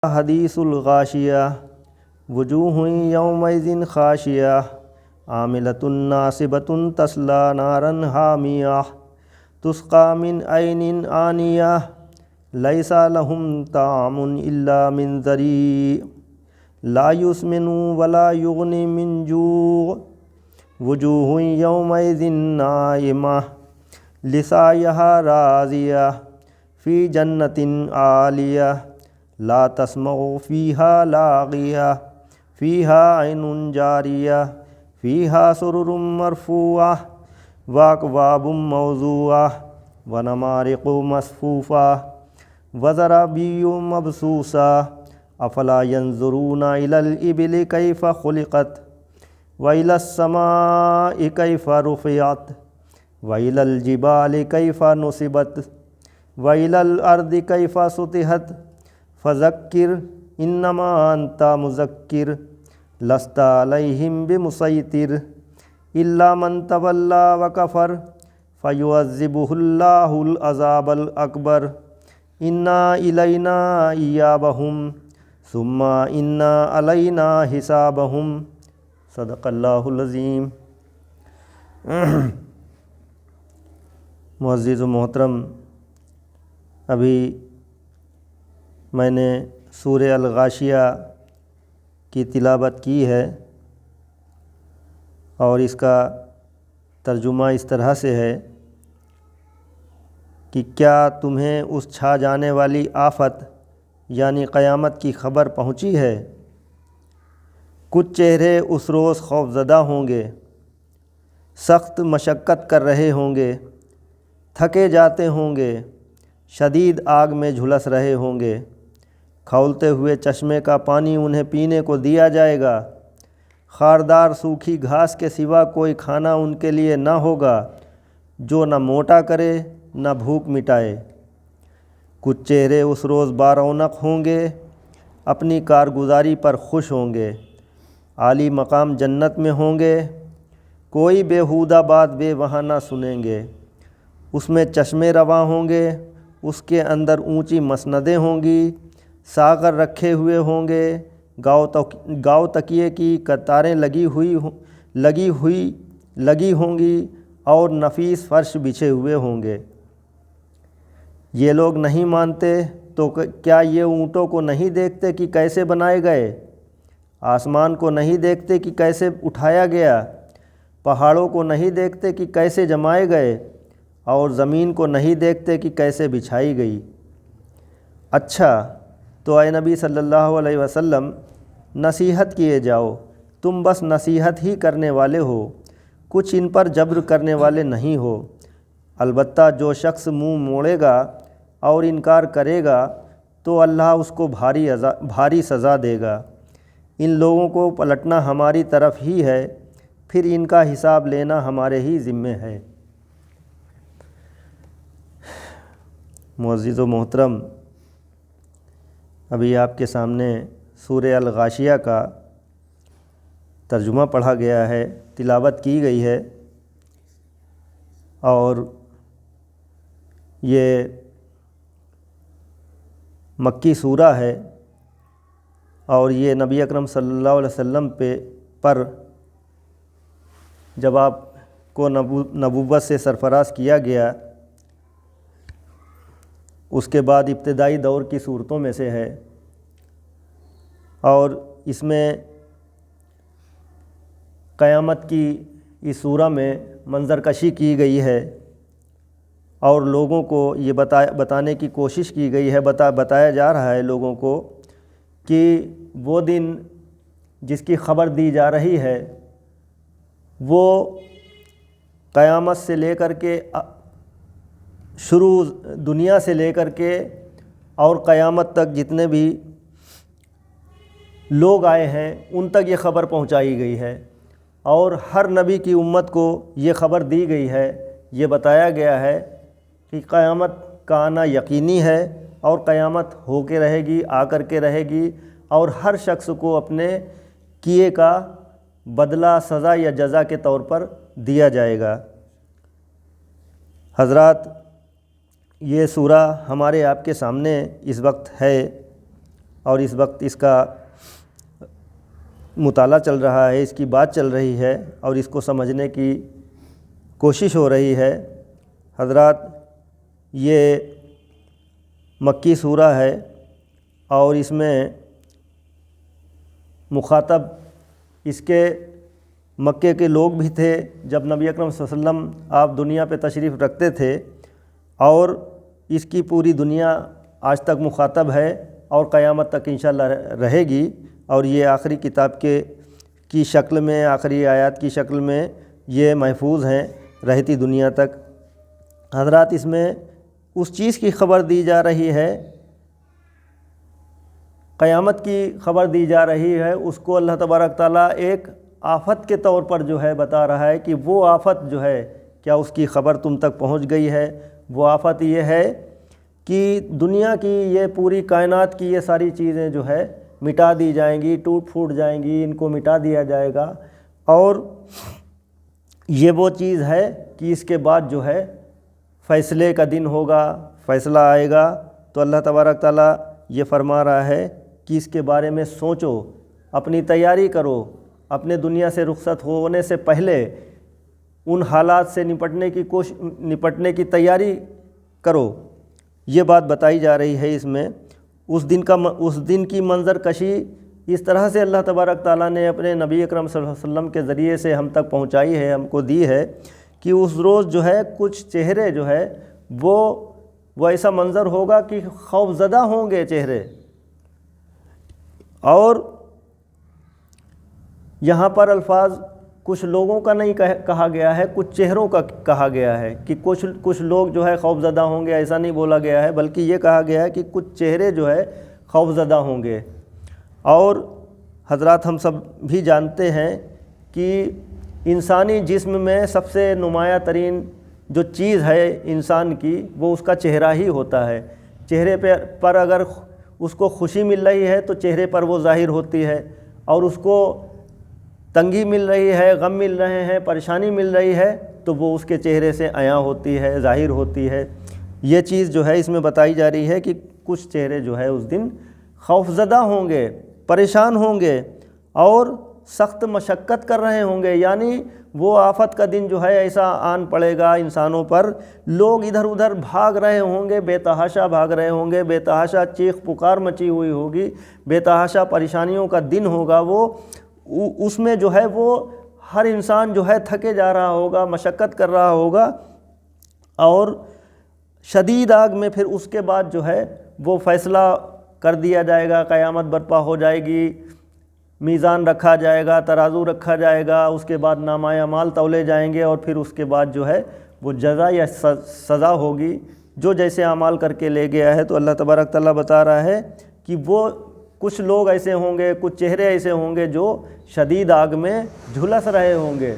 حدیث الغاشیہ وجوہ یومئذ خاشیہ عاملۃ ناصبۃ تصلی نارا حامیہ تسقی من عین آنیہ لیس لہم طعام الا من ضریع لا یسمن ولا یغنی من جوع وجوہ یومئذ ناعمہ لسعیہا راضیہ فی جنۃ عالیہ لا تسمع فیہا لاغیہ فیہا عین جاریہ فیہا سرر مرفوعہ واکواب موضوعہ ونمارق مصفوفہ وزرابی مبثوثہ افلا ینظرون الی الابل کیف خلقت والی السماء کیف رفعت والی الجبال کیف نصبت والی الارض کیف سطحت فذکر انما انت مذکر لست علیہم بمسیطر الا من تولی وکفر فیعذبہ اللہ العذاب الاکبر انا الینا ایابہم ثم انا علینا حسابہم صدق اللہ العظیم۔ معزز و محترم، ابھی میں نے سورہ الغاشیہ کی تلاوت کی ہے اور اس کا ترجمہ اس طرح سے ہے کہ کیا تمہیں اس چھا جانے والی آفت یعنی قیامت کی خبر پہنچی ہے؟ کچھ چہرے اس روز خوفزدہ ہوں گے، سخت مشقت کر رہے ہوں گے، تھکے جاتے ہوں گے، شدید آگ میں جھلس رہے ہوں گے، کھولتے ہوئے چشمے کا پانی انہیں پینے کو دیا جائے گا، خاردار سوکھی گھاس کے سوا کوئی کھانا ان کے لیے نہ ہوگا جو نہ موٹا کرے نہ بھوک مٹائے۔ کچھ چہرے اس روز بارونق ہوں گے، اپنی کارگزاری پر خوش ہوں گے، عالی مقام جنت میں ہوں گے، کوئی بیہودہ بات بے وہاں نہ سنیں گے۔ اس میں چشمے رواں ہوں گے، اس کے اندر اونچی مسندیں ہوں گی، ساغر رکھے ہوئے ہوں گے، گاؤ تکیے کی قطاریں لگی ہوں گی اور نفیس فرش بچھے ہوئے ہوں گے۔ یہ لوگ نہیں مانتے تو کیا یہ اونٹوں کو نہیں دیکھتے کہ کیسے بنائے گئے؟ آسمان کو نہیں دیکھتے کہ کیسے اٹھایا گیا؟ پہاڑوں کو نہیں دیکھتے کہ کیسے جمائے گئے؟ اور زمین کو نہیں دیکھتے کہ کیسے بچھائی گئی؟ اچھا تو اے نبی صلی اللہ علیہ وسلم، نصیحت کیے جاؤ، تم بس نصیحت ہی کرنے والے ہو، کچھ ان پر جبر کرنے والے نہیں ہو۔ البتہ جو شخص منہ موڑے گا اور انکار کرے گا تو اللہ اس کو بھاری سزا دے گا۔ ان لوگوں کو پلٹنا ہماری طرف ہی ہے، پھر ان کا حساب لینا ہمارے ہی ذمے ہے۔ معزز و محترم، ابھی آپ کے سامنے سورہ الغاشیہ کا ترجمہ پڑھا گیا ہے، تلاوت کی گئی ہے، اور یہ مکی سورہ ہے، اور یہ نبی اکرم صلی اللہ علیہ وسلم پر جب آپ کو نبوت سے سرفراز کیا گیا اس کے بعد ابتدائی دور کی صورتوں میں سے ہے، اور اس میں قیامت کی اس سورہ میں منظر کشی کی گئی ہے اور لوگوں کو یہ بتانے کی کوشش کی گئی ہے، بتایا جا رہا ہے لوگوں کو کہ وہ دن جس کی خبر دی جا رہی ہے وہ قیامت سے لے کر کے شروع دنیا سے لے کر کے اور قیامت تک جتنے بھی لوگ آئے ہیں ان تک یہ خبر پہنچائی گئی ہے، اور ہر نبی کی امت کو یہ خبر دی گئی ہے، یہ بتایا گیا ہے کہ قیامت کا آنا یقینی ہے اور قیامت ہو کے رہے گی، آ کر کے رہے گی، اور ہر شخص کو اپنے کیے کا بدلہ سزا یا جزا کے طور پر دیا جائے گا۔ حضرات، یہ سورہ ہمارے آپ کے سامنے اس وقت ہے اور اس وقت اس کا مطالعہ چل رہا ہے، اس کی بات چل رہی ہے اور اس کو سمجھنے کی کوشش ہو رہی ہے۔ حضرات، یہ مکی سورہ ہے اور اس میں مخاطب اس کے مکے کے لوگ بھی تھے جب نبی اکرم صلی اللہ علیہ وسلم آپ دنیا پہ تشریف رکھتے تھے، اور اس کی پوری دنیا آج تک مخاطب ہے اور قیامت تک انشاءاللہ رہے گی، اور یہ آخری کتاب کی شکل میں، آخری آیات کی شکل میں یہ محفوظ ہیں رہتی دنیا تک۔ حضرات، اس میں اس چیز کی خبر دی جا رہی ہے، قیامت کی خبر دی جا رہی ہے، اس کو اللہ تبارک تعالیٰ ایک آفت کے طور پر جو ہے بتا رہا ہے کہ وہ آفت جو ہے کیا اس کی خبر تم تک پہنچ گئی ہے۔ وہ آفت یہ ہے کہ دنیا کی یہ پوری کائنات کی یہ ساری چیزیں جو ہے مٹا دی جائیں گی، ٹوٹ پھوٹ جائیں گی، ان کو مٹا دیا جائے گا، اور یہ وہ چیز ہے کہ اس کے بعد جو ہے فیصلے کا دن ہوگا، فیصلہ آئے گا۔ تو اللہ تبارک تعالیٰ یہ فرما رہا ہے کہ اس کے بارے میں سوچو، اپنی تیاری کرو، اپنے دنیا سے رخصت ہونے سے پہلے ان حالات سے نپٹنے کی تیاری کرو۔ یہ بات بتائی جا رہی ہے اس میں۔ اس دن کی منظر کشی اس طرح سے اللہ تبارک تعالیٰ نے اپنے نبی اکرم صلی اللہ علیہ وسلم کے ذریعے سے ہم تک پہنچائی ہے، ہم کو دی ہے کہ اس روز جو ہے کچھ چہرے جو ہے وہ ایسا منظر ہوگا کہ خوف زدہ ہوں گے چہرے، اور یہاں پر الفاظ کچھ لوگوں کا نہیں کہا گیا ہے، کچھ چہروں کا کہا گیا ہے کہ کچھ لوگ جو ہے خوف زدہ ہوں گے، ایسا نہیں بولا گیا ہے، بلکہ یہ کہا گیا ہے کہ کچھ چہرے جو ہے خوف زدہ ہوں گے۔ اور حضرات، ہم سب بھی جانتے ہیں کہ انسانی جسم میں سب سے نمایاں ترین جو چیز ہے انسان کی، وہ اس کا چہرہ ہی ہوتا ہے۔ چہرے پر اگر اس کو خوشی مل رہی ہے تو چہرے پر وہ ظاہر ہوتی ہے، اور اس کو تنگی مل رہی ہے، غم مل رہے ہیں، پریشانی مل رہی ہے تو وہ اس کے چہرے سے عیاں ہوتی ہے، ظاہر ہوتی ہے۔ یہ چیز جو ہے اس میں بتائی جا رہی ہے کہ کچھ چہرے جو ہے اس دن خوف زدہ ہوں گے، پریشان ہوں گے اور سخت مشقت کر رہے ہوں گے، یعنی وہ آفت کا دن جو ہے ایسا آن پڑے گا انسانوں پر، لوگ ادھر ادھر بھاگ رہے ہوں گے، بے تحاشا بھاگ رہے ہوں گے، بے تحاشا چیخ پکار مچی ہوئی ہوگی، بے تحاشا پریشانیوں کا دن ہوگا وہ۔ اس میں جو ہے وہ ہر انسان جو ہے تھکے جا رہا ہوگا، مشقت کر رہا ہوگا، اور شدید آگ میں پھر اس کے بعد جو ہے وہ فیصلہ کر دیا جائے گا، قیامت برپا ہو جائے گی، میزان رکھا جائے گا، ترازو رکھا جائے گا، اس کے بعد نامہ اعمال تولے جائیں گے، اور پھر اس کے بعد جو ہے وہ جزا یا سزا ہوگی جو جیسے اعمال کر کے لے گیا ہے۔ تو اللہ تبارک تعالیٰ بتا رہا ہے کہ وہ کچھ لوگ ایسے ہوں گے، کچھ چہرے ایسے ہوں گے جو شدید آگ میں جھلس رہے ہوں گے،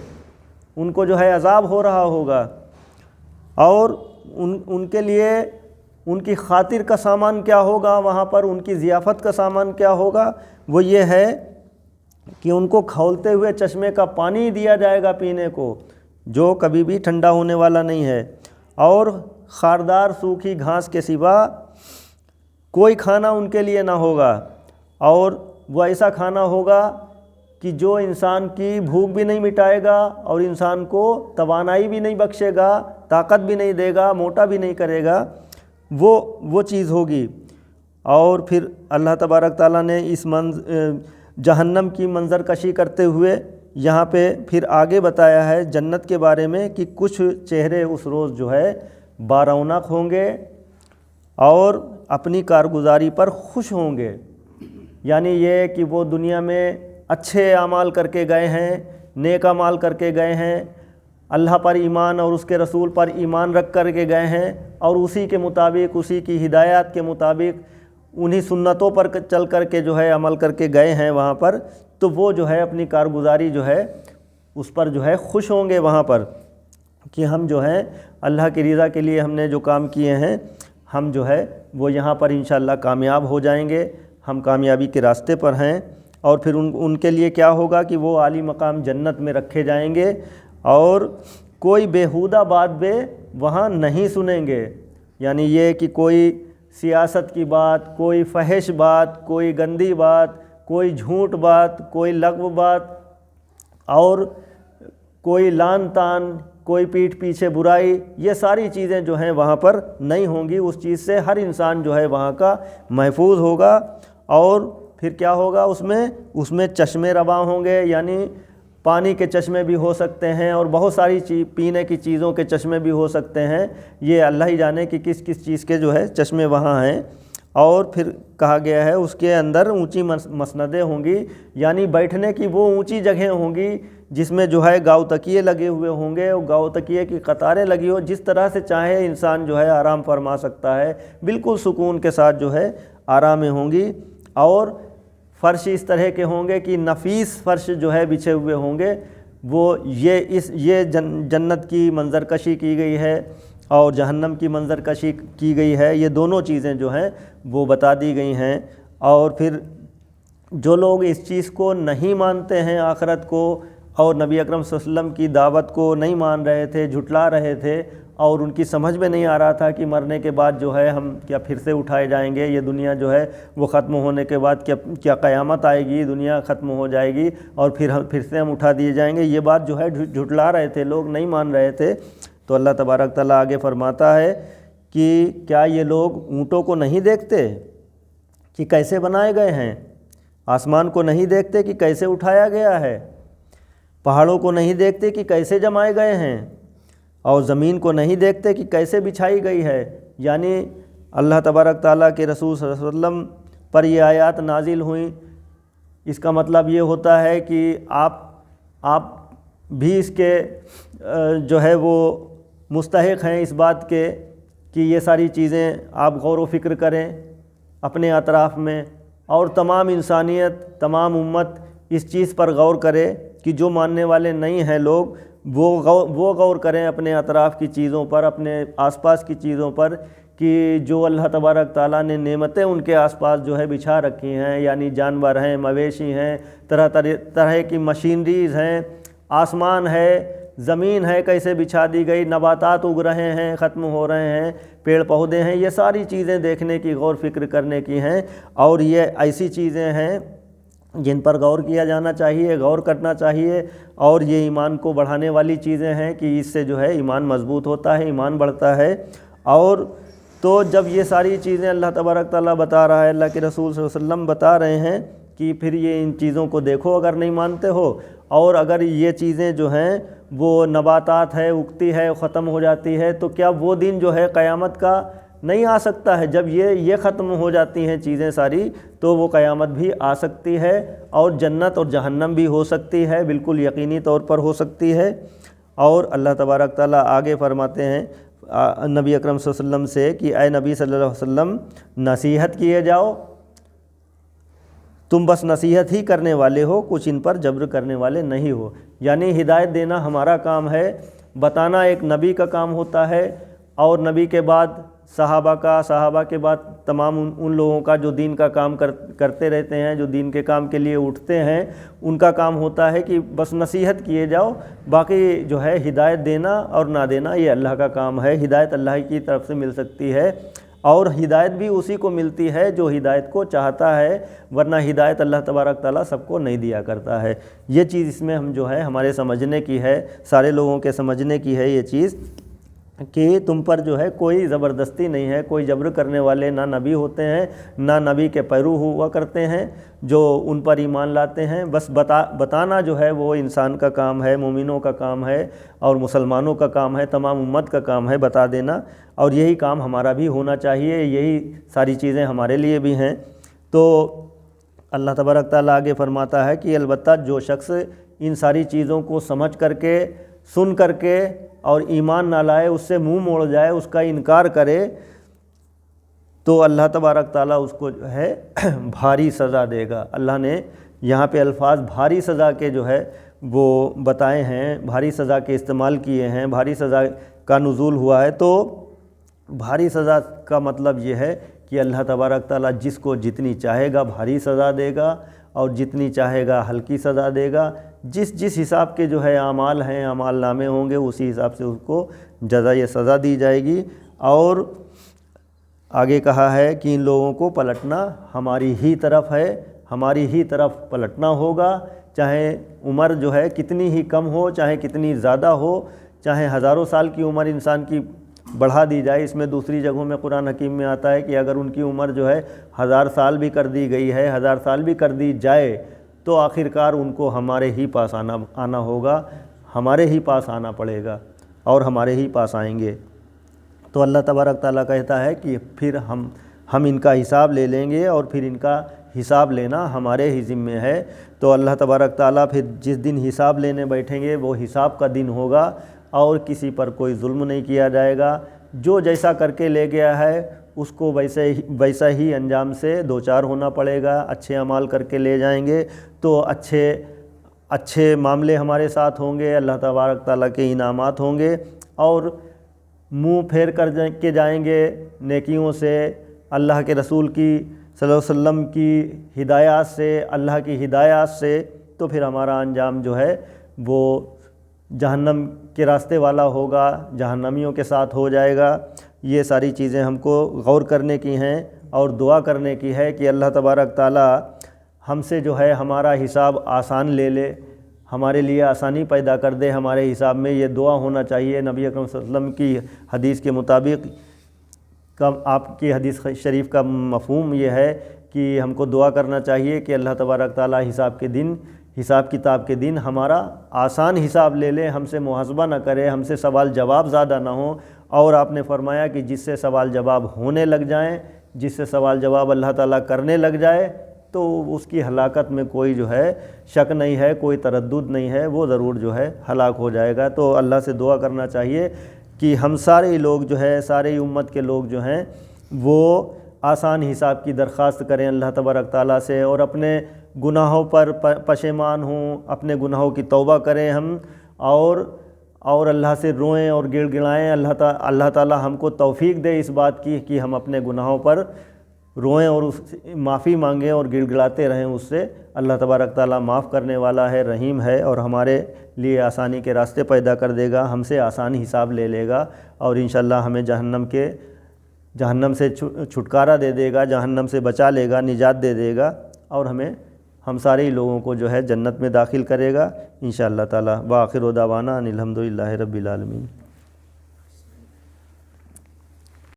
ان کو جو ہے عذاب ہو رہا ہوگا، اور ان کے لیے ان کی خاطر کا سامان کیا ہوگا، وہاں پر ان کی ضیافت کا سامان کیا ہوگا، وہ یہ ہے کہ ان کو کھولتے ہوئے چشمے کا پانی دیا جائے گا پینے کو، جو کبھی بھی ٹھنڈا ہونے والا نہیں ہے، اور خاردار سوکھی گھاس کے سوا کوئی کھانا ان کے لیے نہ ہوگا، اور وہ ایسا کھانا ہوگا کہ جو انسان کی بھوک بھی نہیں مٹائے گا اور انسان کو توانائی بھی نہیں بخشے گا، طاقت بھی نہیں دے گا، موٹا بھی نہیں کرے گا، وہ چیز ہوگی۔ اور پھر اللہ تبارک تعالیٰ نے اس جہنم کی منظر کشی کرتے ہوئے یہاں پہ پھر آگے بتایا ہے جنت کے بارے میں کہ کچھ چہرے اس روز جو ہے بارونق ہوں گے اور اپنی کارگزاری پر خوش ہوں گے، یعنی یہ کہ وہ دنیا میں اچھے اعمال کر کے گئے ہیں، نیک اعمال کر کے گئے ہیں، اللہ پر ایمان اور اس کے رسول پر ایمان رکھ کر کے گئے ہیں، اور اسی کے مطابق، اسی کی ہدایات کے مطابق، انہی سنتوں پر چل کر کے جو ہے عمل کر کے گئے ہیں وہاں پر، تو وہ جو ہے اپنی کارگزاری جو ہے اس پر جو ہے خوش ہوں گے وہاں پر، کہ ہم جو ہے اللہ کی رضا کے لیے ہم نے جو کام کیے ہیں، ہم جو ہے وہ یہاں پر انشاءاللہ کامیاب ہو جائیں گے، ہم کامیابی کے راستے پر ہیں۔ اور پھر ان کے لیے کیا ہوگا کہ وہ عالی مقام جنت میں رکھے جائیں گے، اور کوئی بیہودہ بات وہاں نہیں سنیں گے، یعنی یہ کہ کوئی سیاست کی بات، کوئی فحش بات، کوئی گندی بات، کوئی جھوٹ بات، کوئی لغو بات، اور کوئی لان تان، کوئی پیٹھ پیچھے برائی، یہ ساری چیزیں جو ہیں وہاں پر نہیں ہوں گی۔ اس چیز سے ہر انسان جو ہے وہاں کا محفوظ ہوگا۔ اور پھر کیا ہوگا اس میں چشمے رواں ہوں گے، یعنی پانی کے چشمے بھی ہو سکتے ہیں اور بہت ساری پینے کی چیزوں کے چشمے بھی ہو سکتے ہیں۔ یہ اللہ ہی جانے کہ کس کس چیز کے جو ہے چشمے وہاں ہیں۔ اور پھر کہا گیا ہے اس کے اندر اونچی مسندیں ہوں گی، یعنی بیٹھنے کی وہ اونچی جگہیں ہوں گی جس میں جو ہے گاؤ تکیے لگے ہوئے ہوں گے، اور گاؤ تکیے کی قطاریں لگی ہو، جس طرح سے چاہے انسان جو ہے آرام فرما سکتا ہے، بالکل سکون کے ساتھ جو ہے آرام میں ہوں گی۔ اور فرش اس طرح کے ہوں گے کہ نفیس فرش جو ہے بچھے ہوئے ہوں گے۔ وہ یہ جنت کی منظر کشی کی گئی ہے اور جہنم کی منظر کشی کی گئی ہے، یہ دونوں چیزیں جو ہیں وہ بتا دی گئی ہیں۔ اور پھر جو لوگ اس چیز کو نہیں مانتے ہیں، آخرت کو اور نبی اکرم صلی اللہ علیہ وسلم کی دعوت کو نہیں مان رہے تھے، جھٹلا رہے تھے، اور ان کی سمجھ میں نہیں آ رہا تھا کہ مرنے کے بعد جو ہے ہم کیا پھر سے اٹھائے جائیں گے، یہ دنیا جو ہے وہ ختم ہونے کے بعد کیا قیامت آئے گی، دنیا ختم ہو جائے گی اور پھر سے ہم اٹھا دیے جائیں گے، یہ بات جو ہے جھٹلا رہے تھے لوگ، نہیں مان رہے تھے۔ تو اللہ تبارک تعالیٰ آگے فرماتا ہے کہ کیا یہ لوگ اونٹوں کو نہیں دیکھتے کہ کیسے بنائے گئے ہیں، آسمان کو نہیں دیکھتے کہ کیسے اٹھایا گیا ہے، پہاڑوں کو نہیں دیکھتے کہ کیسے جمائے گئے ہیں، اور زمین کو نہیں دیکھتے کہ کیسے بچھائی گئی ہے۔ یعنی اللہ تبارک تعالیٰ کے رسول صلی اللہ علیہ وسلم پر یہ آیات نازل ہوئیں، اس کا مطلب یہ ہوتا ہے کہ آپ بھی اس کے جو ہے وہ مستحق ہیں اس بات کے کہ یہ ساری چیزیں آپ غور و فکر کریں اپنے اطراف میں، اور تمام انسانیت، تمام امت اس چیز پر غور کرے کہ جو ماننے والے نہیں ہیں لوگ وہ غور کریں اپنے اطراف کی چیزوں پر، اپنے آس پاس کی چیزوں پر، کہ جو اللہ تبارک تعالیٰ نے نعمتیں ان کے آس پاس جو ہے بچھا رکھی ہیں، یعنی جانور ہیں، مویشی ہیں، طرح کی مشینریز ہیں، آسمان ہے، زمین ہے کیسے بچھا دی گئی، نباتات اگ رہے ہیں، ختم ہو رہے ہیں، پیڑ پودے ہیں، یہ ساری چیزیں دیکھنے کی، غور فکر کرنے کی ہیں۔ اور یہ ایسی چیزیں ہیں جن پر غور کیا جانا چاہیے، غور کرنا چاہیے، اور یہ ایمان کو بڑھانے والی چیزیں ہیں کہ اس سے جو ہے ایمان مضبوط ہوتا ہے، ایمان بڑھتا ہے۔ اور تو جب یہ ساری چیزیں اللہ تبارک تعالیٰ بتا رہا ہے، اللہ کے رسول صلی اللہ علیہ وسلم بتا رہے ہیں کہ پھر یہ ان چیزوں کو دیکھو اگر نہیں مانتے ہو، اور اگر یہ چیزیں جو ہیں وہ نباتات ہے، اگتی ہے، ختم ہو جاتی ہے، تو کیا وہ دن جو ہے قیامت کا نہیں آ سکتا ہے؟ جب یہ ختم ہو جاتی ہیں چیزیں ساری، تو وہ قیامت بھی آ سکتی ہے، اور جنت اور جہنم بھی ہو سکتی ہے، بالکل یقینی طور پر ہو سکتی ہے۔ اور اللہ تبارک تعالیٰ آگے فرماتے ہیں نبی اکرم صلی اللہ علیہ وسلم سے کہ اے نبی صلی اللہ علیہ وسلم، نصیحت کیے جاؤ، تم بس نصیحت ہی کرنے والے ہو، کچھ ان پر جبر کرنے والے نہیں ہو۔ یعنی ہدایت دینا ہمارا کام ہے، بتانا ایک نبی کا کام ہوتا ہے، اور نبی کے بعد صحابہ کے بعد تمام ان لوگوں کا جو دین کا کام کرتے رہتے ہیں، جو دین کے کام کے لیے اٹھتے ہیں، ان کا کام ہوتا ہے کہ بس نصیحت کیے جاؤ، باقی جو ہے ہدایت دینا اور نہ دینا یہ اللہ کا کام ہے۔ ہدایت اللہ کی طرف سے مل سکتی ہے، اور ہدایت بھی اسی کو ملتی ہے جو ہدایت کو چاہتا ہے، ورنہ ہدایت اللہ تبارک تعالیٰ سب کو نہیں دیا کرتا ہے۔ یہ چیز اس میں ہم جو ہے ہمارے سمجھنے کی ہے، سارے لوگوں کے سمجھنے کی ہے یہ چیز، کہ تم پر جو ہے کوئی زبردستی نہیں ہے، کوئی جبر کرنے والے نہ نبی ہوتے ہیں، نہ نبی کے پیرو ہوا کرتے ہیں جو ان پر ایمان لاتے ہیں۔ بس بتانا جو ہے وہ انسان کا کام ہے، مومنوں کا کام ہے، اور مسلمانوں کا کام ہے، تمام امت کا کام ہے بتا دینا، اور یہی کام ہمارا بھی ہونا چاہیے، یہی ساری چیزیں ہمارے لیے بھی ہیں۔ تو اللہ تبارک تعالیٰ آگے فرماتا ہے کہ البتہ جو شخص ان ساری چیزوں کو سمجھ کر کے، سن کر کے اور ایمان نہ لائے، اس سے منہ موڑ جائے، اس کا انکار کرے، تو اللہ تبارک تعالیٰ اس کو جو ہے بھاری سزا دے گا۔ اللہ نے یہاں پہ الفاظ بھاری سزا کے جو ہے وہ بتائے ہیں، بھاری سزا کے استعمال کیے ہیں، بھاری سزا کا نزول ہوا ہے۔ تو بھاری سزا کا مطلب یہ ہے کہ اللہ تبارک تعالیٰ جس کو جتنی چاہے گا بھاری سزا دے گا، اور جتنی چاہے گا ہلکی سزا دے گا۔ جس حساب کے جو ہے اعمال ہیں، اعمال نامے ہوں گے، اسی حساب سے اس کو جزائے سزا دی جائے گی۔ اور آگے کہا ہے کہ ان لوگوں کو پلٹنا ہماری ہی طرف ہے، ہماری ہی طرف پلٹنا ہوگا، چاہے عمر جو ہے کتنی ہی کم ہو، چاہے کتنی زیادہ ہو، چاہے ہزاروں سال کی عمر انسان کی بڑھا دی جائے۔ اس میں دوسری جگہوں میں قرآن حکیم میں آتا ہے کہ اگر ان کی عمر جو ہے 1000 سال بھی کر دی گئی ہے، 1000 سال بھی کر دی جائے، تو آخرکار ان کو ہمارے ہی پاس آنا ہوگا، ہمارے ہی پاس آنا پڑے گا اور ہمارے ہی پاس آئیں گے۔ تو اللہ تبارک تعالیٰ کہتا ہے کہ پھر ہم ان کا حساب لے لیں گے، اور پھر ان کا حساب لینا ہمارے ہی ذمے ہے۔ تو اللہ تبارک تعالیٰ پھر جس دن حساب لینے بیٹھیں گے وہ حساب کا دن ہوگا، اور کسی پر کوئی ظلم نہیں کیا جائے گا۔ جو جیسا کر کے لے گیا ہے اس کو ویسا ہی انجام سے دوچار ہونا پڑے گا۔ اچھے اعمال کر کے لے جائیں گے تو اچھے معاملے ہمارے ساتھ ہوں گے، اللہ تبارک تعالیٰ کے انعامات ہوں گے، اور منہ پھیر کر کے جائیں گے نیکیوں سے، اللہ کے رسول کی صلی اللہ علیہ وسلم کی ہدایات سے، اللہ کی ہدایات سے، تو پھر ہمارا انجام جو ہے وہ جہنم کے راستے والا ہوگا، جہنمیوں کے ساتھ ہو جائے گا۔ یہ ساری چیزیں ہم کو غور کرنے کی ہیں اور دعا کرنے کی ہے کہ اللہ تبارک تعالیٰ ہم سے جو ہے ہمارا حساب آسان لے لے، ہمارے لیے آسانی پیدا کر دے ہمارے حساب میں۔ یہ دعا ہونا چاہیے۔ نبی اکرم صلی اللہ علیہ وسلم کی حدیث کے مطابق آپ کی حدیث شریف کا مفہوم یہ ہے کہ ہم کو دعا کرنا چاہیے کہ اللہ تبارک تعالیٰ حساب کتاب کے دن ہمارا آسان حساب لے لے، ہم سے محاسبہ نہ کرے، ہم سے سوال جواب زیادہ نہ ہو۔ اور آپ نے فرمایا کہ جس سے سوال جواب ہونے لگ جائیں، جس سے سوال جواب اللہ تعالیٰ کرنے لگ جائے، تو اس کی ہلاکت میں کوئی جو ہے شک نہیں ہے، کوئی تردد نہیں ہے، وہ ضرور جو ہے ہلاک ہو جائے گا۔ تو اللہ سے دعا کرنا چاہیے کہ ہم سارے لوگ جو ہے، سارے امت کے لوگ جو ہیں وہ آسان حساب کی درخواست کریں اللہ تبارک تعالیٰ سے، اور اپنے گناہوں پر پشیمان ہوں، اپنے گناہوں کی توبہ کریں ہم، اور اللہ سے روئیں اور گڑ گڑائیں۔ اللہ تعالیٰ ہم کو توفیق دے اس بات کی کہ ہم اپنے گناہوں پر روئیں اور معافی مانگیں اور گڑ گڑاتے رہیں اس سے۔ اللہ تبارک تعالیٰ معاف کرنے والا ہے، رحیم ہے، اور ہمارے لیے آسانی کے راستے پیدا کر دے گا، ہم سے آسان حساب لے لے گا، اور انشاءاللہ ہمیں جہنم سے چھٹکارا دے دے گا، جہنم سے بچا لے گا، نجات دے دے گا، اور ہم سارے لوگوں کو جو ہے جنت میں داخل کرے گا انشاءاللہ تعالیٰ۔ وآخر دعوانا ان الحمدللہ رب العالمین۔